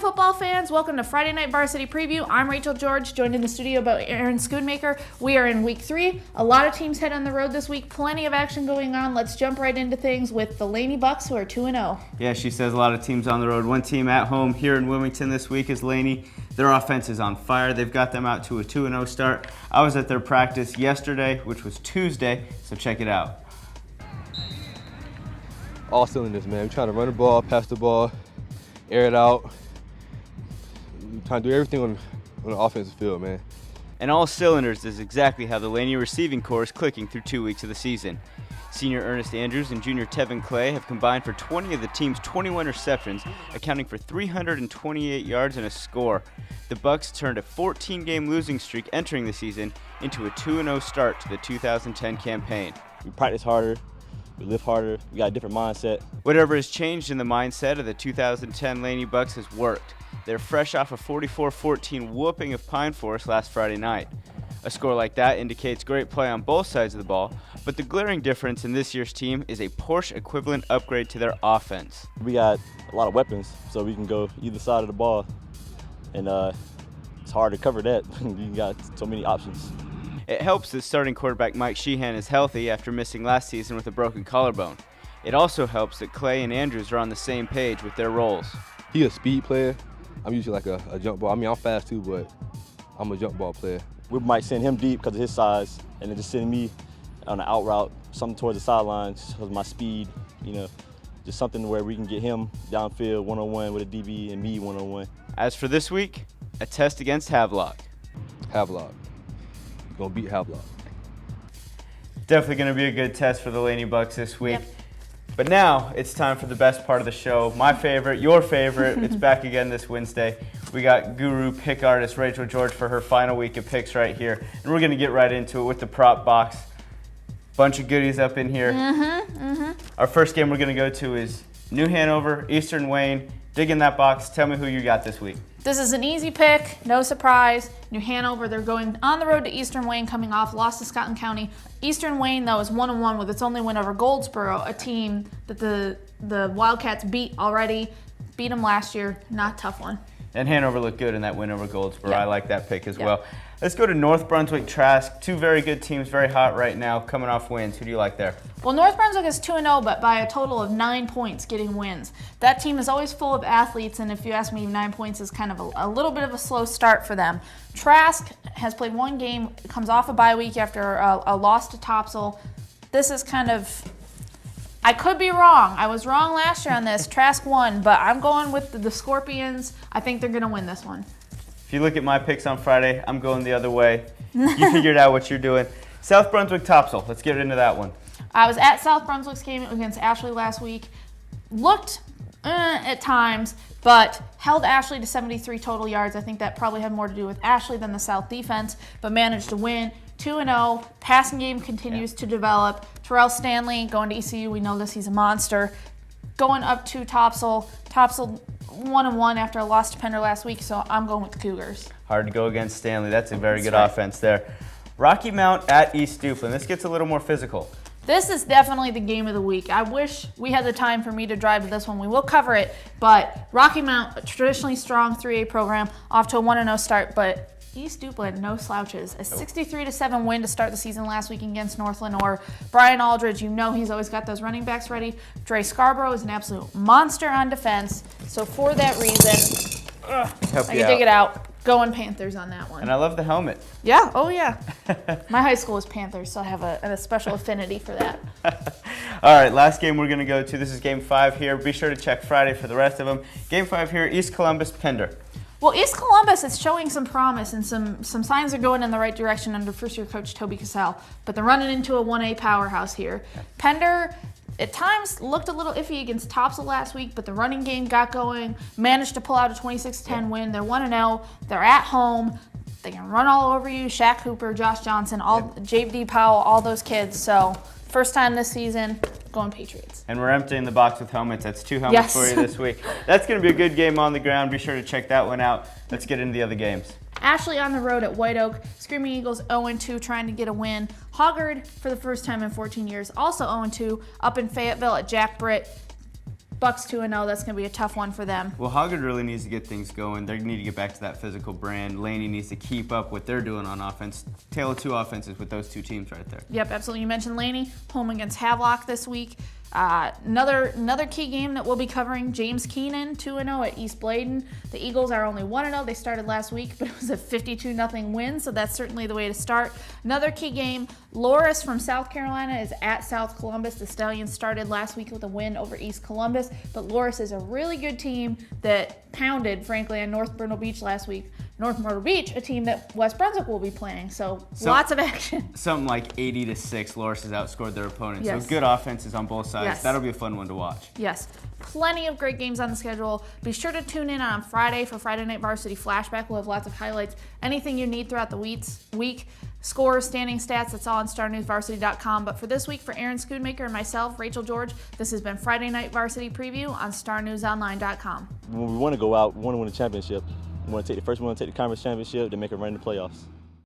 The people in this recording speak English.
football fans, welcome to Friday Night Varsity Preview. I'm Rachel George, joined in the studio by Aaron Schoonmaker. We are in week 3. A lot of teams head on the road this week. Plenty of action going on. Let's jump right into things with the Laney Bucks, who are 2-0. Yeah, she says a lot of teams on the road. One team at home here in Wilmington this week is Laney. Their offense is on fire. They've got them out to a 2-0 start. I was at their practice yesterday, which was Tuesday, so check it out. All cylinders, man. We're trying to run the ball, pass the ball, air it out. We're trying to do everything on the offensive field, man. And all cylinders is exactly how the Laney receiving corps is clicking through 2 weeks of the season. Senior Ernest Andrews and junior Tevin Clay have combined for 20 of the team's 21 receptions, accounting for 328 yards and a score. The Bucks turned a 14-game losing streak entering the season into a 2-0 start to the 2010 campaign. We practice harder. We lift harder. We got a different mindset. Whatever has changed in the mindset of the 2010 Laney Bucks has worked. They're fresh off a 44-14 whooping of Pine Forest last Friday night. A score like that indicates great play on both sides of the ball, but the glaring difference in this year's team is a Porsche equivalent upgrade to their offense. We got a lot of weapons, so we can go either side of the ball, and it's hard to cover that. You got so many options. It helps that starting quarterback Mike Sheehan is healthy after missing last season with a broken collarbone. It also helps that Clay and Andrews are on the same page with their roles. He's a speed player. I'm usually like a jump ball. I mean, I'm fast too, but I'm a jump ball player. We might send him deep because of his size, and then just send me on an out route, something towards the sidelines because of my speed, just something where we can get him downfield one-on-one with a DB and me one-on-one. As for this week, a test against Havelock. Havelock. Gonna beat Havelock. Definitely going to be a good test for the Laney Bucks this week. Yep. But now it's time for the best part of the show. My favorite, your favorite. It's back again this Wednesday. We got guru pick artist Rachel George for her final week of picks right here. And we're going to get right into it with the prop box. Bunch of goodies up in here. Our first game we're going to go to is New Hanover, Eastern Wayne. Dig in that box. Tell me who you got this week. This is an easy pick, no surprise. New Hanover, they're going on the road to Eastern Wayne, coming off loss to Scotland County. Eastern Wayne, though, is 1-1 with its only win over Goldsboro, a team that the Wildcats beat already. Beat them last year, not a tough one. And Hanover looked good in that win over Goldsboro. Yep. I like that pick as Yep. well. Let's go to North Brunswick Trask. Two very good teams, very hot right now, coming off wins. Who do you like there? Well, North Brunswick is 2-0, but by a total of 9 points getting wins. That team is always full of athletes, and if you ask me, 9 points is kind of a little bit of a slow start for them. Trask has played one game, comes off a bye week after a loss to Topsail. This is kind of, I could be wrong. I was wrong last year on this. Trask won, but I'm going with the Scorpions. I think they're going to win this one. If you look at my picks on Friday, I'm going the other way. You figured out what you're doing. South Brunswick Topsail. Let's get into that one. I was at South Brunswick's game against Ashley last week. Looked at times, but held Ashley to 73 total yards. I think that probably had more to do with Ashley than the South defense, but managed to win 2-0. Passing game continues to develop. Terrell Stanley going to ECU. We know this. He's a monster. Going up to Topsail. Topsail 1-1 after a loss to Pender last week, so I'm going with the Cougars. Hard to go against Stanley. That's a very good right. offense there. Rocky Mount at East Duplin. This gets a little more physical. This is definitely the game of the week. I wish we had the time for me to drive to this one. We will cover it, but Rocky Mount, a traditionally strong 3A program, off to a 1-0 start, but East Duplin, no slouches. A 63-7 win to start the season last week against North Lenore. Brian Aldridge, he's always got those running backs ready. Dre Scarborough is an absolute monster on defense. So for that reason, I can dig it out. Going Panthers on that one. And I love the helmet. Yeah, oh yeah. My high school is Panthers, so I have a special affinity for that. All right, last game we're going to go to. This is Game 5 here. Be sure to check Friday for the rest of them. Game 5 here, East Columbus Pender. Well, East Columbus is showing some promise, and some signs are going in the right direction under first-year coach Toby Cassell, but they're running into a 1A powerhouse here. Pender, at times, looked a little iffy against Topsail last week, but the running game got going, managed to pull out a 26-10 win. They're 1-0. They're at home. They can run all over you. Shaq Hooper, Josh Johnson, J.D. Powell, all those kids. So first time this season, going Patriots. And we're emptying the box with helmets. That's 2 helmets for you this week. That's going to be a good game on the ground. Be sure to check that one out. Let's get into the other games. Ashley on the road at White Oak. Screaming Eagles 0-2 trying to get a win. Hoggard for the first time in 14 years, also 0-2 up in Fayetteville at Jack Britt. Bucks 2-0. That's going to be a tough one for them. Well, Hoggard really needs to get things going. They need to get back to that physical brand. Laney needs to keep up what they're doing on offense. Tale of two offenses with those two teams right there. Yep, absolutely. You mentioned Laney, home against Havelock this week. Another key game that we'll be covering, James Keenan, 2-0 at East Bladen. The Eagles are only 1-0. They started last week, but it was a 52-0 win, so that's certainly the way to start. Another key game, Loris from South Carolina is at South Columbus. The Stallions started last week with a win over East Columbus, but Loris is a really good team that pounded, frankly, on North Myrtle Beach last week. North Myrtle Beach, a team that West Brunswick will be playing, so lots of action. Something like 80-6, Loris has outscored their opponents. Yes. So good offenses on both sides. Yes. That'll be a fun one to watch. Yes, plenty of great games on the schedule. Be sure to tune in on Friday for Friday Night Varsity Flashback. We'll have lots of highlights, anything you need throughout the week. Scores, standing stats, that's all on StarNewsVarsity.com. But for this week, for Aaron Schoonmaker and myself, Rachel George, this has been Friday Night Varsity Preview on StarNewsOnline.com. When we want to go out, we want to win a championship. We want to take the conference championship to make a run in the playoffs.